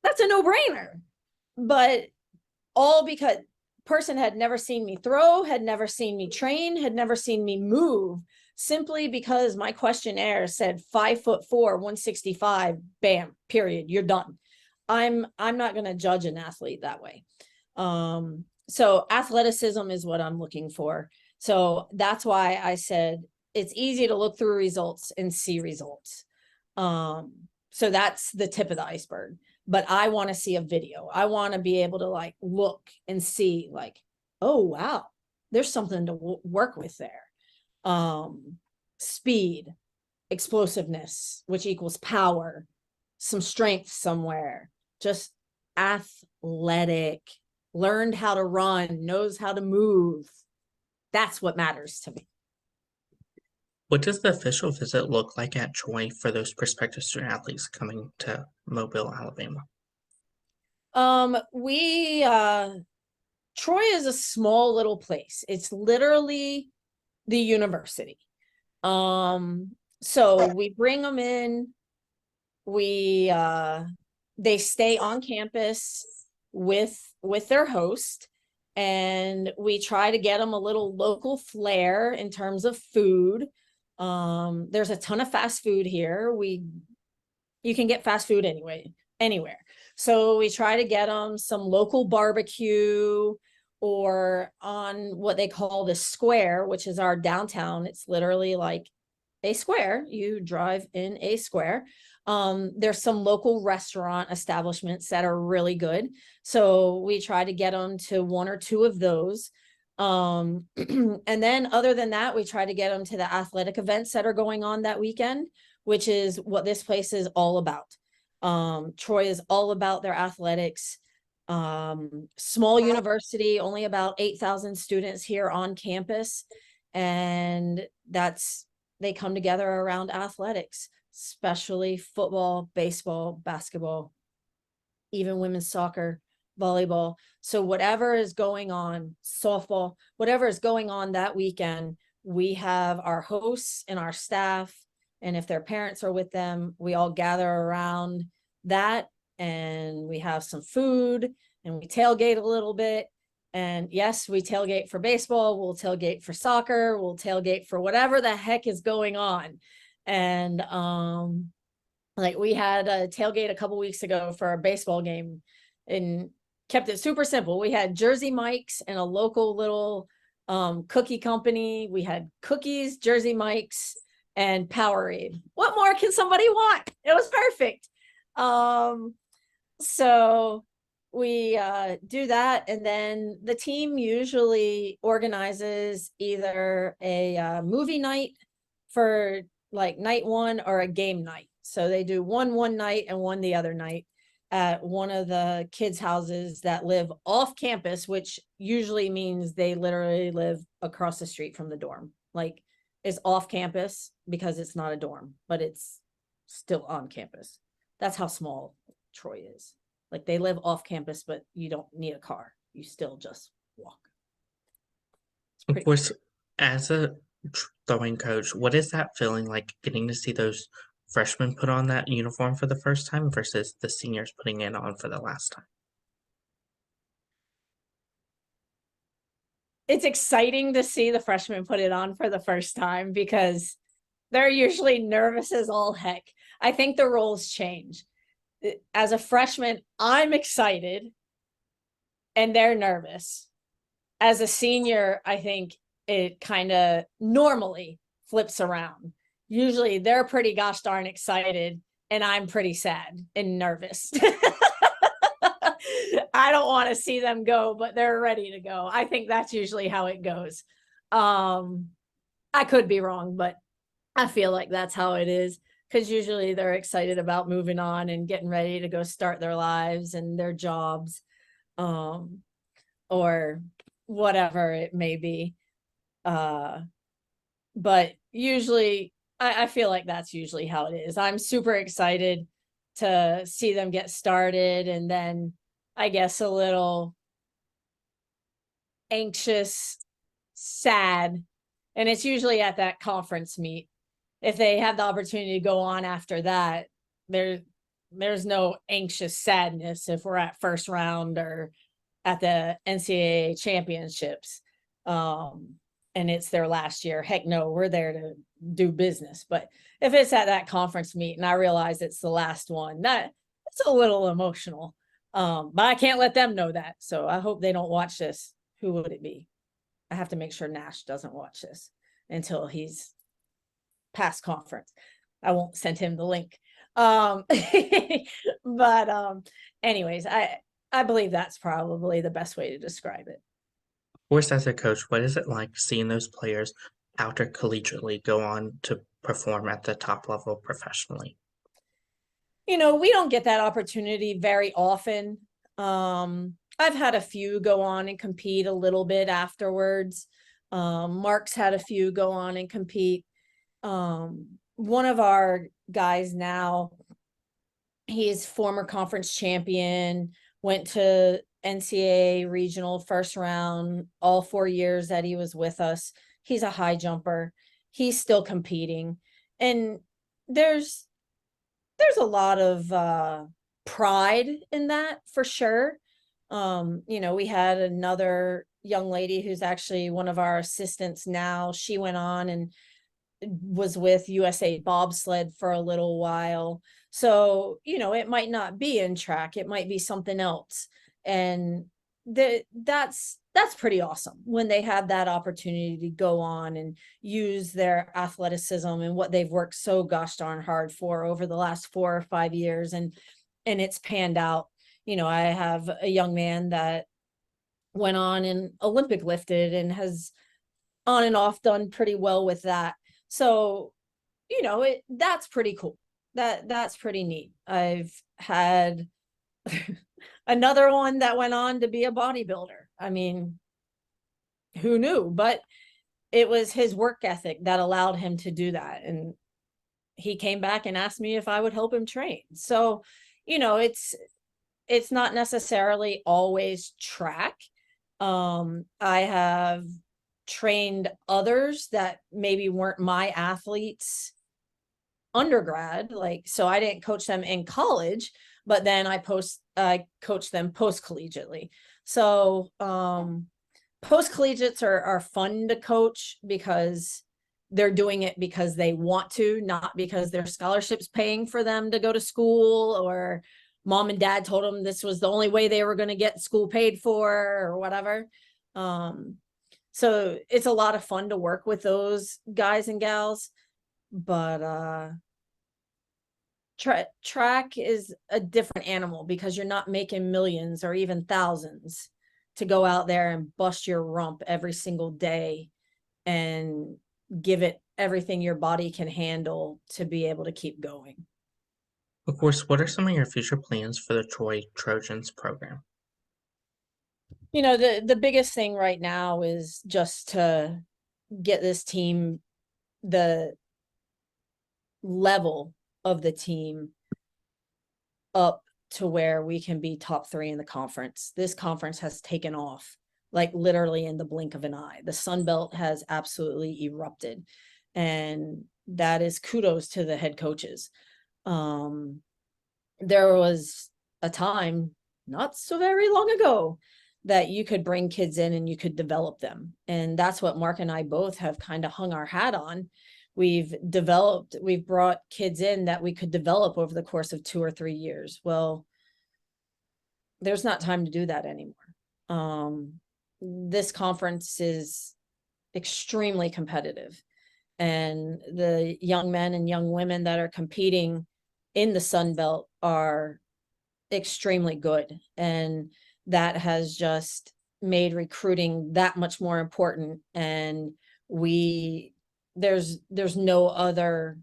That's a no-brainer. But all because person had never seen me throw, had never seen me train, had never seen me move, simply because my questionnaire said 5'4", 165, bam, period, you're done. I'm not going to judge an athlete that way. So athleticism is what I'm looking for. So that's why I said it's easy to look through results and see results. So that's the tip of the iceberg. But I want to see a video. I want to be able to like look and see like, oh, wow, there's something to work with there. Speed, explosiveness, which equals power, some strength somewhere, just athletic, learned how to run, knows how to move. That's what matters to me. What does the official visit look like at Troy for those prospective student athletes coming to Mobile, Alabama? Troy is a small little place. It's literally the university. So we bring them in, they stay on campus with their host, and we try to get them a little local flair in terms of food. There's a ton of fast food here. You can get fast food anywhere. So we try to get them some local barbecue, or on what they call the square, which is our downtown. It's literally like a square. You drive in a square. There's some local restaurant establishments that are really good. So we try to get them to 1 or 2 of those. And then other than that, we try to get them to the athletic events that are going on that weekend, which is what this place is all about. Troy is all about their athletics. Small university, only about 8,000 students here on campus. And they come together around athletics, especially football, baseball, basketball, even women's soccer, volleyball. So whatever is going on, softball, whatever is going on that weekend, we have our hosts and our staff. And if their parents are with them, we all gather around that, and we have some food, and we tailgate a little bit. And yes, we tailgate for baseball, we'll tailgate for soccer, we'll tailgate for whatever the heck is going on. And Like we had a tailgate a couple weeks ago for a baseball game and kept it super simple. We had Jersey Mike's and a local little cookie company. We had cookies, Jersey Mike's, and Powerade. What more can somebody want? It was perfect. So we do that, and then the team usually organizes either a movie night for like night one or a game night. So they do one night and one the other night at one of the kids' houses that live off campus, which usually means they literally live across the street from the dorm. Like it's off campus because it's not a dorm, but it's still on campus. That's how small Troy is. Like they live off campus, but you don't need a car. You still just walk. Of course, as a throwing coach, what is that feeling like getting to see those freshmen put on that uniform for the first time versus the seniors putting it on for the last time? It's exciting to see the freshmen put it on for the first time because they're usually nervous as all heck. I think the roles change. As a freshman, I'm excited and they're nervous. As a senior, I think it kind of normally flips around. Usually they're pretty gosh darn excited and I'm pretty sad and nervous. I don't want to see them go, but they're ready to go. I think that's usually how it goes. I could be wrong, but I feel like that's how it is, because usually they're excited about moving on and getting ready to go start their lives and their jobs, or whatever it may be. But usually I feel like that's usually how it is. I'm super excited to see them get started, and then I guess a little anxious, sad. And it's usually at that conference meet. If they have the opportunity to go on after that, there's no anxious sadness if we're at first round or at the NCAA championships. And it's their last year. Heck no, we're there to do business. But if it's at that conference meet and I realize it's the last one, that's a little emotional. But I can't let them know that. So I hope they don't watch this. Who would it be? I have to make sure Nash doesn't watch this until he's past conference. I won't send him the link. But anyways, I believe that's probably the best way to describe it. Of course, as a coach, what is it like seeing those players after collegiately go on to perform at the top level professionally? We don't get that opportunity very often. I've had a few go on and compete a little bit afterwards. Mark's had a few go on and compete. One of our guys now, he's former conference champion, went to NCAA regional first round all 4 years that he was with us. He's a high jumper. He's still competing. And there's a lot of pride in that for sure. We had another young lady who's actually one of our assistants now. She went on and was with USA Bobsled for a little while. So, it might not be in track. It might be something else. And that's pretty awesome when they have that opportunity to go on and use their athleticism and what they've worked so gosh darn hard for over the last 4 or 5 years. And it's panned out. I have a young man that went on and Olympic lifted and has on and off done pretty well with that. So, that's pretty cool. That's pretty neat. I've had another one that went on to be a bodybuilder. I mean, who knew? But it was his work ethic that allowed him to do that. And he came back and asked me if I would help him train. So, it's not necessarily always track. I have trained others that maybe weren't my athletes undergrad, so I didn't coach them in college, but then I coached them post collegiately. So post collegiates are fun to coach because they're doing it because they want to, not because their scholarship's paying for them to go to school, or mom and dad told them this was the only way they were going to get school paid for or whatever. So it's a lot of fun to work with those guys and gals, but track is a different animal because you're not making millions or even thousands to go out there and bust your rump every single day and give it everything your body can handle to be able to keep going. Of course, what are some of your future plans for the Troy Trojans program? You know, the biggest thing right now is just to get this team, the level of the team, up to where we can be top 3 in the conference. This conference has taken off like literally in the blink of an eye. The Sun Belt has absolutely erupted, and that is kudos to the head coaches. There was a time not so very long ago that you could bring kids in and you could develop them. And that's what Mark and I both have kind of hung our hat on. We've brought kids in that we could develop over the course of 2 or 3 years. Well, there's not time to do that anymore. This conference is extremely competitive, and the young men and young women that are competing in the Sun Belt are extremely good, and that has just made recruiting that much more important. And there's no other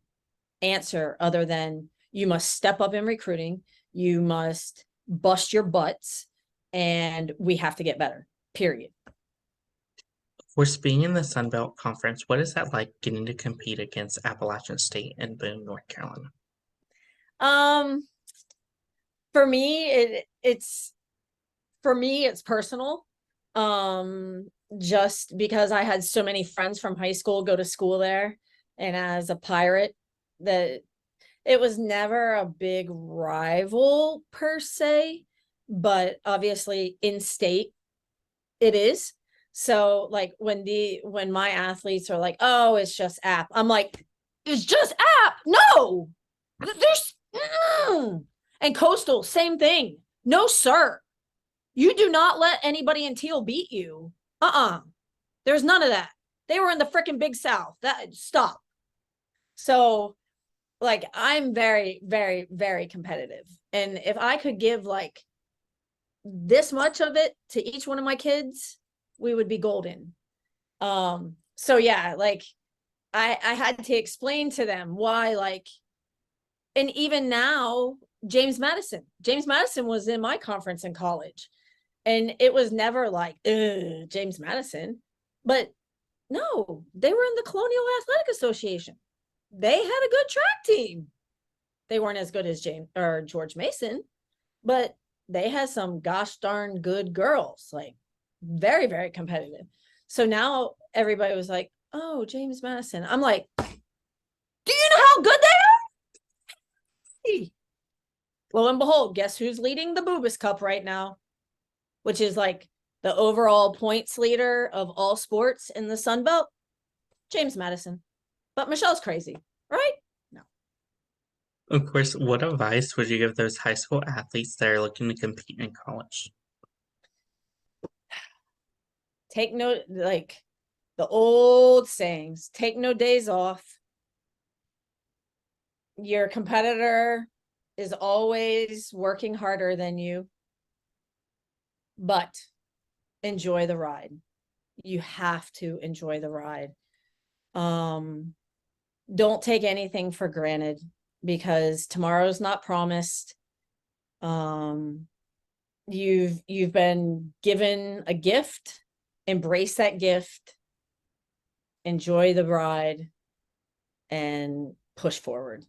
answer other than you must step up in recruiting, you must bust your butts, and we have to get better, period. Of course, being in the Sun Belt Conference, what is that like getting to compete against Appalachian State and Boone, North Carolina? For me, it's personal. Just because I had so many friends from high school go to school there, and as a Pirate, that it was never a big rival per se, but obviously in state it is. So like when my athletes are like, oh, it's just App, I'm like, it's just App? No, there's and Coastal, same thing. No, sir. You do not let anybody in Teal beat you. There's none of that. They were in the freaking Big South. Stop. So like, I'm very, very, very competitive. And if I could give like this much of it to each one of my kids, we would be golden. So yeah, like I had to explain to them why, like, and even now, James Madison was in my conference in college, and it was never like James Madison, but no, they were in the Colonial Athletic Association. They had a good track team. They weren't as good as James or George Mason, but they had some gosh darn good girls, like very, very competitive. So now everybody was like, oh, James Madison. I'm like, do you know how good they are? Lo and behold, guess who's leading the Boobas Cup right now, which is like the overall points leader of all sports in the Sun Belt? James Madison. But Michelle's crazy, right? No. Of course, what advice would you give those high school athletes that are looking to compete in college? Take no, like the old sayings, take no days off. Your competitor is always working harder than you, but enjoy the ride. You have to enjoy the ride. Don't take anything for granted, because tomorrow's not promised. You've been given a gift. Embrace that gift, enjoy the ride, and push forward.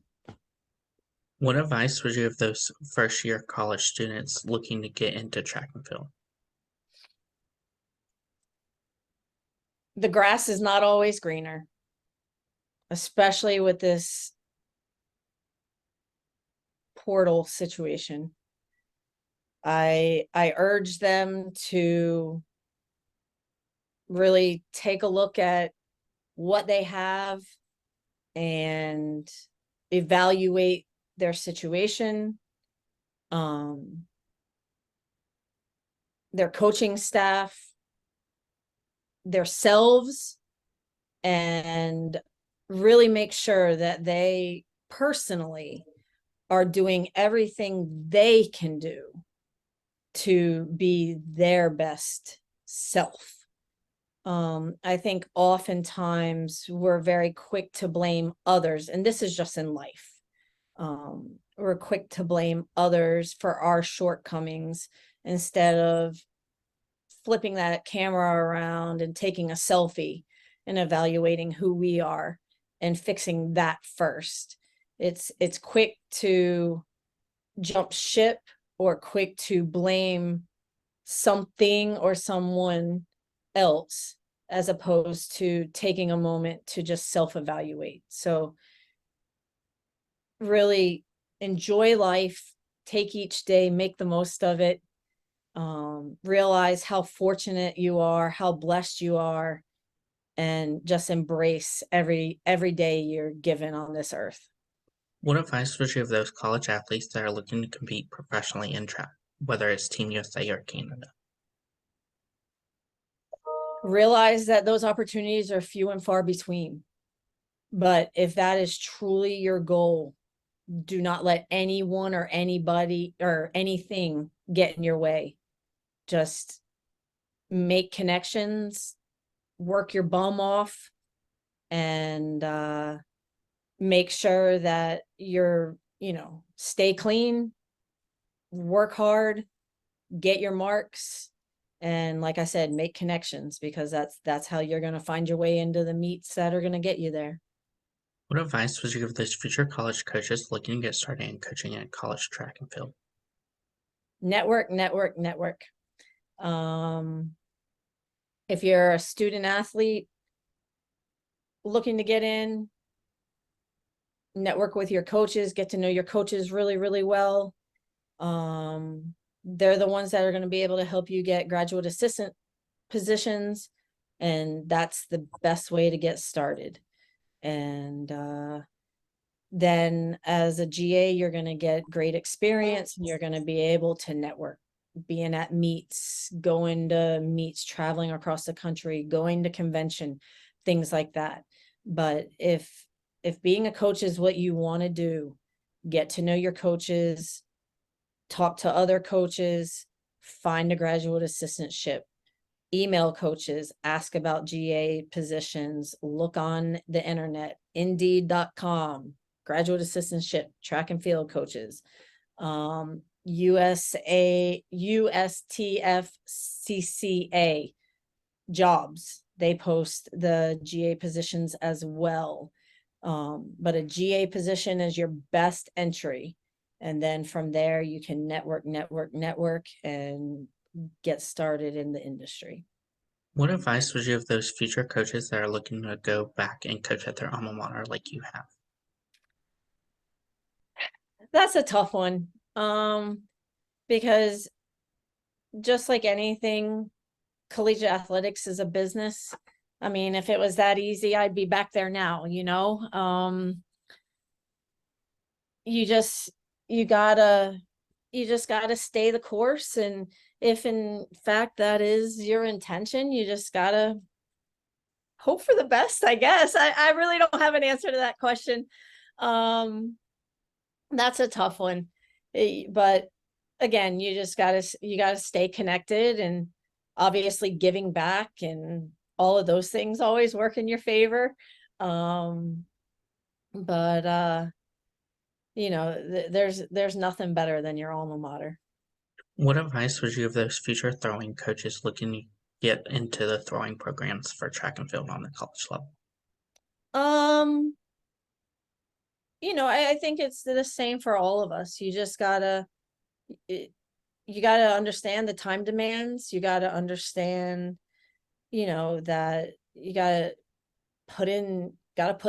What advice would you give those first year college students looking to get into track and field? The grass is not always greener, especially with this portal situation. I urge them to really take a look at what they have and evaluate their situation, their coaching staff, their selves, and really make sure that they personally are doing everything they can do to be their best self. I think oftentimes we're very quick to blame others, and this is just in life. We're quick to blame others for our shortcomings instead of flipping that camera around and taking a selfie and evaluating who we are and fixing that first. It's quick to jump ship or quick to blame something or someone else as opposed to taking a moment to just self-evaluate. So really enjoy life, take each day, make the most of it. Realize how fortunate you are, how blessed you are, and just embrace every day you're given on this earth. What advice would you give those college athletes that are looking to compete professionally in track, whether it's Team USA or Canada? Realize that those opportunities are few and far between. But if that is truly your goal, do not let anyone or anybody or anything get in your way. Just make connections, work your bum off, and make sure that you're, stay clean, work hard, get your marks, and like I said, make connections, because that's how you're going to find your way into the meets that are going to get you there. What advice would you give those future college coaches looking to get started in coaching at college track and field? Network. If you're a student athlete looking to get in, network with your coaches, get to know your coaches really, really well. They're the ones that are going to be able to help you get graduate assistant positions, and that's the best way to get started. And then as a GA, you're going to get great experience, and you're going to be able to network, being at meets, going to meets, traveling across the country, going to convention, things like that. But if being a coach is what you want to do, get to know your coaches, talk to other coaches, find a graduate assistantship, email coaches, ask about GA positions, look on the internet, indeed.com, graduate assistantship, track and field coaches, USTFCCA jobs. They post the GA positions as well. But a GA position is your best entry. And then from there, you can network, and get started in the industry. What advice would you give those future coaches that are looking to go back and coach at their alma mater like you have? That's a tough one. Because just like anything, collegiate athletics is a business. I mean, if it was that easy, I'd be back there now, you just gotta stay the course. And if in fact that is your intention, you just gotta hope for the best, I guess. I really don't have an answer to that question. That's a tough one. But again, you gotta stay connected, and obviously giving back and all of those things always work in your favor. But there's nothing better than your alma mater. What advice would you give those future throwing coaches looking to get into the throwing programs for track and field on the college level? I think it's the same for all of us. You just gotta understand the time demands. You gotta understand, that you gotta put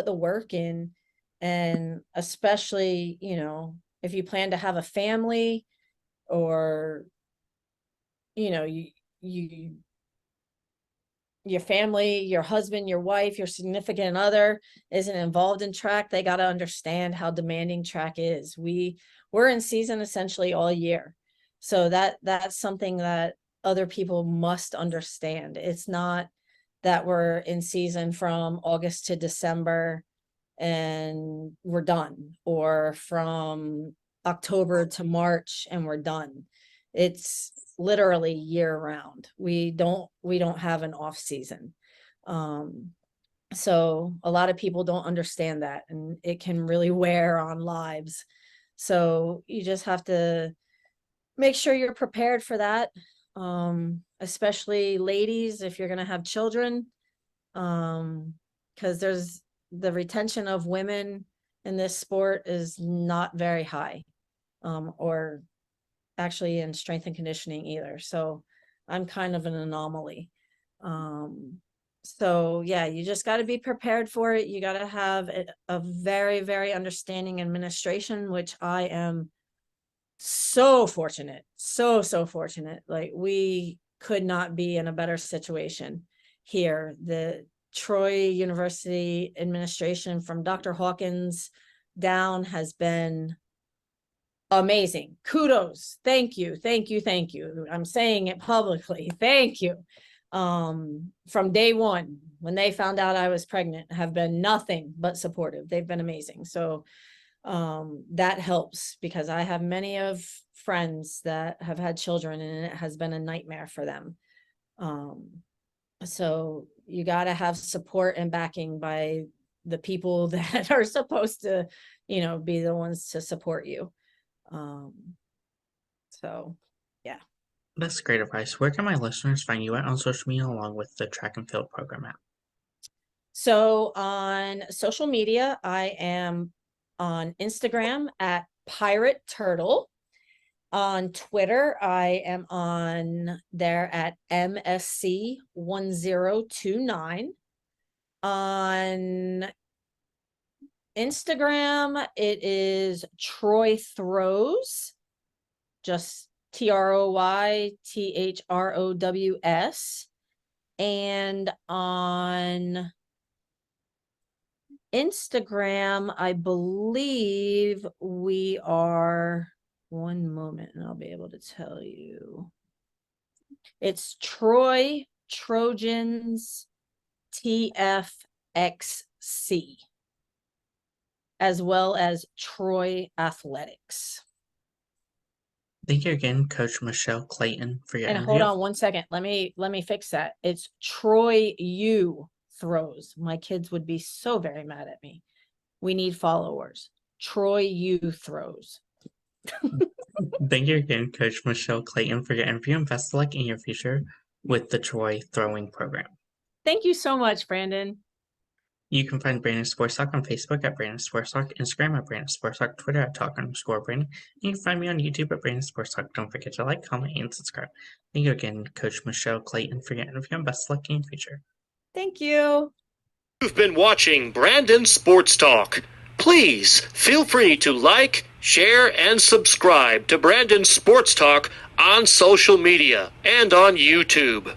the work in. And especially, if you plan to have a family, or, you your family, your husband, your wife, your significant other isn't involved in track, they got to understand how demanding track is. We're in season essentially all year. So that's something that other people must understand. It's not that we're in season from August to December and we're done, or from October to March and we're done. It's literally year round. We don't have an off season. So a lot of people don't understand that, and it can really wear on lives. So you just have to make sure you're prepared for that. Especially ladies, if you're going to have children, because there's the retention of women in this sport is not very high, or actually in strength and conditioning either. So I'm kind of an anomaly. So yeah, you just got to be prepared for it. You got to have a very, very understanding administration, which I am so fortunate, so fortunate. Like, we could not be in a better situation here. The Troy University administration, from Dr. Hawkins down, has been amazing. Kudos. Thank you. I'm saying it publicly. Thank you. From day one, when they found out I was pregnant, have been nothing but supportive. They've been amazing. So that helps, because I have many of friends that have had children and it has been a nightmare for them. So you got to have support and backing by the people that are supposed to, be the ones to support you. So yeah. That's great advice. Where can my listeners find you at on social media along with the track and field program app? So on social media, I am on Instagram at Pirate Turtle. On Twitter, I am on there at MSC1029. On Instagram, it is Troy Throws, just TroyThrows. And on Instagram, I believe we are, one moment and I'll be able to tell you. It's Troy Trojans TFXC, as well as Troy Athletics. Thank you again, Coach Michelle Clayton, for your And interview. hold on one second. Let me fix that. It's Troy U Throws. My kids would be so very mad at me. We need followers. Troy U Throws. Thank you again, Coach Michelle Clayton, for your interview, and best of luck in your future with the Troy throwing program. Thank you so much, Brandon. You can find Brandon Sports Talk on Facebook at Brandon Sports Talk, Instagram at Brandon Sports Talk, Twitter at Talk_Brandon, and you can find me on YouTube at Brandon Sports Talk. Don't forget to like, comment, and subscribe. Thank you again, Coach Michelle Clayton, for your interview, and best of luck in your future. Thank you. You've been watching Brandon Sports Talk. Please feel free to like, share, and subscribe to Brandon Sports Talk on social media and on YouTube.